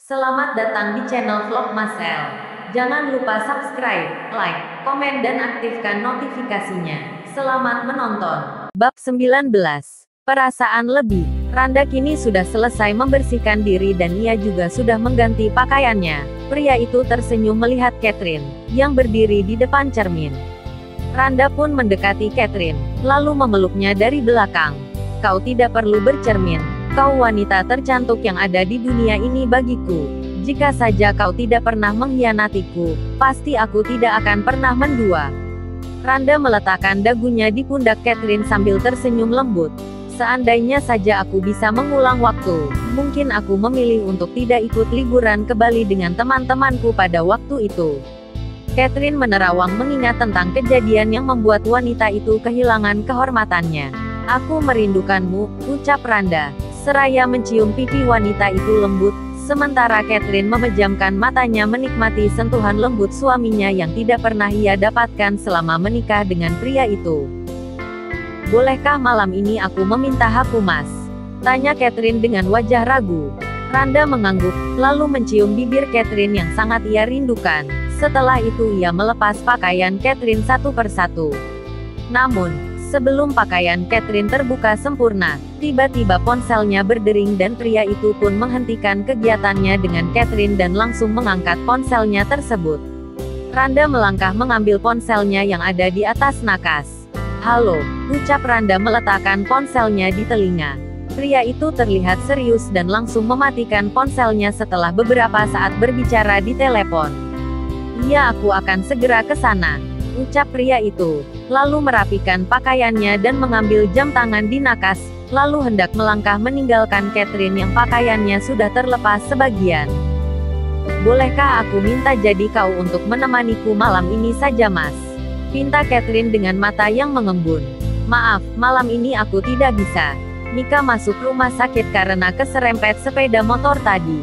Selamat datang di channel Vlog Masel. Jangan lupa subscribe, like, komen dan aktifkan notifikasinya. Selamat menonton. Bab 19. Perasaan lebih. Randa kini sudah selesai membersihkan diri dan ia juga sudah mengganti pakaiannya. Pria itu tersenyum melihat Catherine, yang berdiri di depan cermin. Randa pun mendekati Catherine, lalu memeluknya dari belakang. Kau tidak perlu bercermin. Kau wanita tercantik yang ada di dunia ini bagiku. Jika saja kau tidak pernah mengkhianatiku, pasti aku tidak akan pernah mendua. Randa meletakkan dagunya di pundak Catherine sambil tersenyum lembut. Seandainya saja aku bisa mengulang waktu, mungkin aku memilih untuk tidak ikut liburan ke Bali dengan teman-temanku pada waktu itu. Catherine menerawang mengingat tentang kejadian yang membuat wanita itu kehilangan kehormatannya. Aku merindukanmu, ucap Randa. Seraya mencium pipi wanita itu lembut, sementara Catherine memejamkan matanya menikmati sentuhan lembut suaminya yang tidak pernah ia dapatkan selama menikah dengan pria itu. Bolehkah malam ini aku meminta hakku, Mas? Tanya Catherine dengan wajah ragu. Randa mengangguk, lalu mencium bibir Catherine yang sangat ia rindukan. Setelah itu ia melepas pakaian Catherine satu persatu. Namun, sebelum pakaian Catherine terbuka sempurna, tiba-tiba ponselnya berdering dan pria itu pun menghentikan kegiatannya dengan Catherine dan langsung mengangkat ponselnya tersebut. Randa melangkah mengambil ponselnya yang ada di atas nakas. Halo, ucap Randa meletakkan ponselnya di telinga. Pria itu terlihat serius dan langsung mematikan ponselnya setelah beberapa saat berbicara di telepon. Iya, aku akan segera ke sana, ucap pria itu, lalu merapikan pakaiannya dan mengambil jam tangan di nakas, lalu hendak melangkah meninggalkan Catherine yang pakaiannya sudah terlepas sebagian. Bolehkah aku minta jadi kau untuk menemaniku malam ini saja, Mas? Pinta Catherine dengan mata yang mengembun. Maaf, malam ini aku tidak bisa. Mika masuk rumah sakit karena keserempet sepeda motor tadi.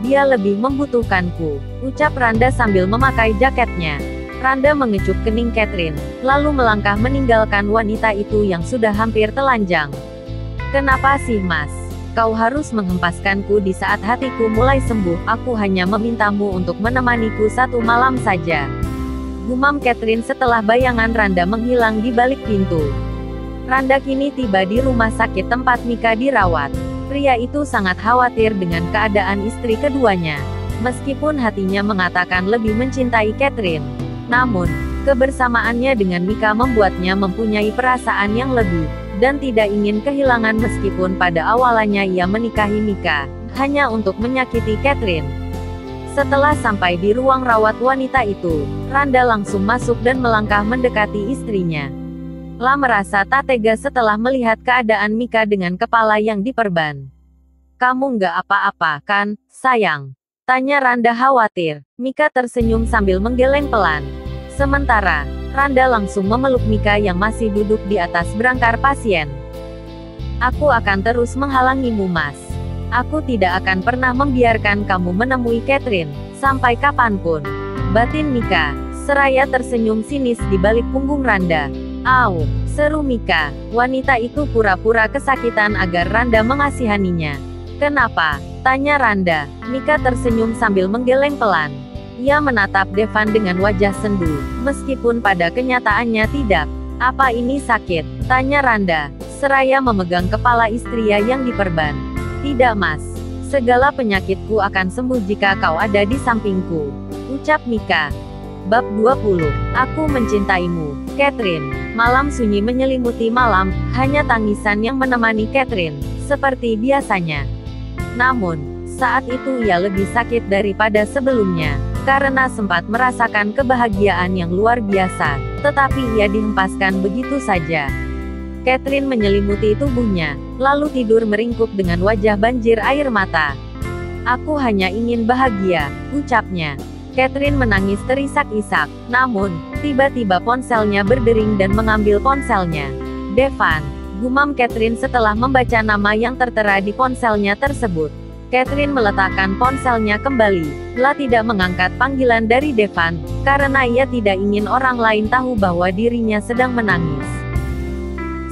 Dia lebih membutuhkanku, ucap Randa sambil memakai jaketnya. Randa mengecup kening Catherine, lalu melangkah meninggalkan wanita itu yang sudah hampir telanjang. Kenapa sih, Mas? Kau harus menghempaskanku di saat hatiku mulai sembuh. Aku hanya memintamu untuk menemaniku satu malam saja. Gumam Catherine setelah bayangan Randa menghilang di balik pintu. Randa kini tiba di rumah sakit tempat Mika dirawat. Pria itu sangat khawatir dengan keadaan istri keduanya. Meskipun hatinya mengatakan lebih mencintai Catherine, namun, kebersamaannya dengan Mika membuatnya mempunyai perasaan yang lebih, dan tidak ingin kehilangan meskipun pada awalnya ia menikahi Mika, hanya untuk menyakiti Catherine. Setelah sampai di ruang rawat wanita itu, Randa langsung masuk dan melangkah mendekati istrinya. La merasa tak tega setelah melihat keadaan Mika dengan kepala yang diperban. Kamu nggak apa-apa, kan, sayang? Tanya Randa khawatir. Mika tersenyum sambil menggeleng pelan. Sementara, Randa langsung memeluk Mika yang masih duduk di atas berangkar pasien. Aku akan terus menghalangimu, Mas. Aku tidak akan pernah membiarkan kamu menemui Catherine, sampai kapanpun. Batin Mika, seraya tersenyum sinis di balik punggung Randa. Au, seru Mika. Wanita itu pura-pura kesakitan agar Randa mengasihaninya. Kenapa? Tanya Randa. Mika tersenyum sambil menggeleng pelan. Ia menatap Devan dengan wajah sendu, meskipun pada kenyataannya tidak. Apa ini sakit? Tanya Randa, seraya memegang kepala istrinya yang diperban. Tidak, Mas. Segala penyakitku akan sembuh jika kau ada di sampingku, ucap Mika. Bab 20. Aku mencintaimu, Catherine. Malam sunyi menyelimuti malam, hanya tangisan yang menemani Catherine, seperti biasanya. Namun, saat itu ia lebih sakit daripada sebelumnya, karena sempat merasakan kebahagiaan yang luar biasa, tetapi ia dihempaskan begitu saja. Catherine menyelimuti tubuhnya, lalu tidur meringkuk dengan wajah banjir air mata. Aku hanya ingin bahagia, ucapnya. Catherine menangis terisak-isak, namun, tiba-tiba ponselnya berdering dan mengambil ponselnya. Devan, gumam Catherine setelah membaca nama yang tertera di ponselnya tersebut. Catherine meletakkan ponselnya kembali. La tidak mengangkat panggilan dari Devan, karena ia tidak ingin orang lain tahu bahwa dirinya sedang menangis.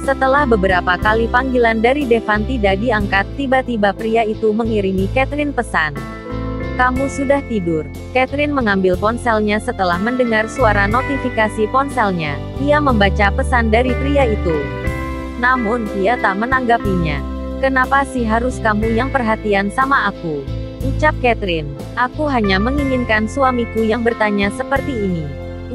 Setelah beberapa kali panggilan dari Devan tidak diangkat, tiba-tiba pria itu mengirimi Catherine pesan. Kamu sudah tidur. Catherine mengambil ponselnya setelah mendengar suara notifikasi ponselnya. Ia membaca pesan dari pria itu. Namun, ia tak menanggapinya. Kenapa sih harus kamu yang perhatian sama aku? Ucap Catherine. Aku hanya menginginkan suamiku yang bertanya seperti ini.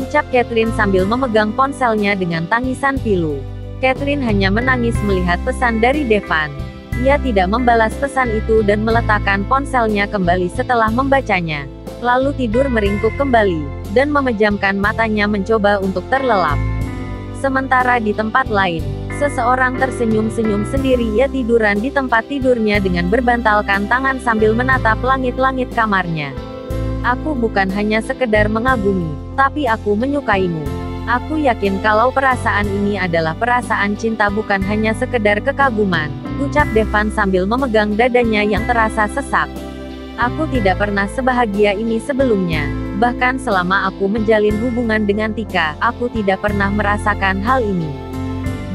Ucap Catherine sambil memegang ponselnya dengan tangisan pilu. Catherine hanya menangis melihat pesan dari Devan. Ia tidak membalas pesan itu dan meletakkan ponselnya kembali setelah membacanya. Lalu tidur meringkuk kembali, dan memejamkan matanya mencoba untuk terlelap. Sementara di tempat lain, seseorang tersenyum-senyum sendiri. Ia tiduran di tempat tidurnya dengan berbantalkan tangan sambil menatap langit-langit kamarnya. Aku bukan hanya sekedar mengagumi, tapi aku menyukaimu. Aku yakin kalau perasaan ini adalah perasaan cinta bukan hanya sekedar kekaguman, ucap Devan sambil memegang dadanya yang terasa sesak. Aku tidak pernah sebahagia ini sebelumnya. Bahkan selama aku menjalin hubungan dengan Tika, aku tidak pernah merasakan hal ini.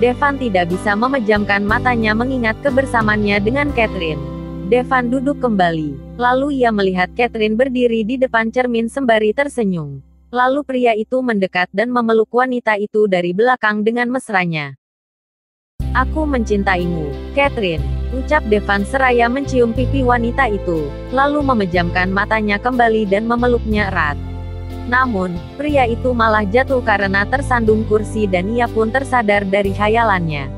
Devan tidak bisa memejamkan matanya mengingat kebersamaannya dengan Catherine. Devan duduk kembali. Lalu ia melihat Catherine berdiri di depan cermin sembari tersenyum. Lalu pria itu mendekat dan memeluk wanita itu dari belakang dengan mesranya. Aku mencintaimu, Catherine, ucap Devan seraya mencium pipi wanita itu, lalu memejamkan matanya kembali dan memeluknya erat. Namun, pria itu malah jatuh karena tersandung kursi dan ia pun tersadar dari khayalannya.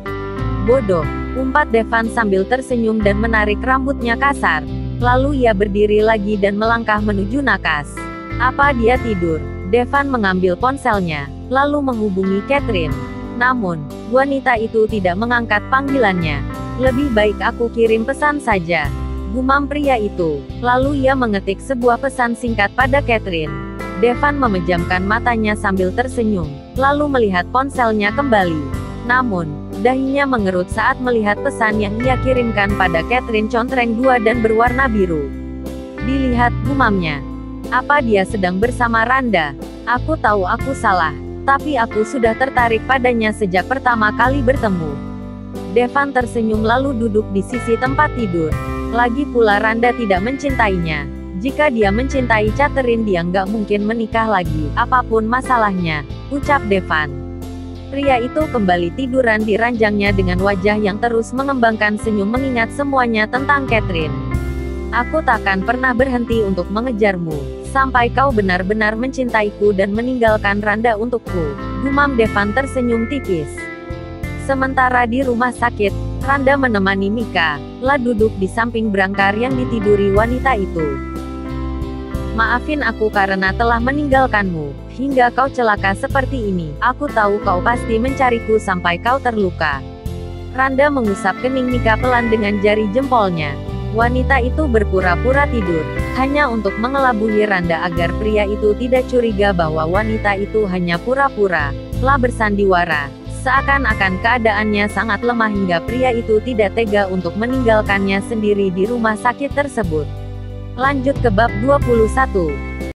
Bodoh, umpat Devan sambil tersenyum dan menarik rambutnya kasar. Lalu ia berdiri lagi dan melangkah menuju nakas. Apa dia tidur? Devan mengambil ponselnya, lalu menghubungi Catherine. Namun, wanita itu tidak mengangkat panggilannya. Lebih baik aku kirim pesan saja, gumam pria itu. Lalu ia mengetik sebuah pesan singkat pada Catherine. Devan memejamkan matanya sambil tersenyum, lalu melihat ponselnya kembali. Namun, dahinya mengerut saat melihat pesan yang ia kirimkan pada Catherine contreng 2 dan berwarna biru. Dilihat, gumamnya. Apa dia sedang bersama Randa? Aku tahu aku salah, tapi aku sudah tertarik padanya sejak pertama kali bertemu. Devan tersenyum lalu duduk di sisi tempat tidur. Lagi pula Randa tidak mencintainya. Jika dia mencintai Catherine dia nggak mungkin menikah lagi, apapun masalahnya, ucap Devan. Pria itu kembali tiduran di ranjangnya dengan wajah yang terus mengembangkan senyum mengingat semuanya tentang Catherine. Aku takkan pernah berhenti untuk mengejarmu, sampai kau benar-benar mencintaiku dan meninggalkan Randa untukku, gumam Devan tersenyum tipis. Sementara di rumah sakit, Randa menemani Mika, duduk di samping berangkar yang ditiduri wanita itu. Maafin aku karena telah meninggalkanmu, hingga kau celaka seperti ini. Aku tahu kau pasti mencariku sampai kau terluka. Randa mengusap kening Mika pelan dengan jari jempolnya. Wanita itu berpura-pura tidur, hanya untuk mengelabui Randa agar pria itu tidak curiga bahwa wanita itu hanya pura-pura, bersandiwara. Seakan-akan keadaannya sangat lemah hingga pria itu tidak tega untuk meninggalkannya sendiri di rumah sakit tersebut. Lanjut ke bab 21.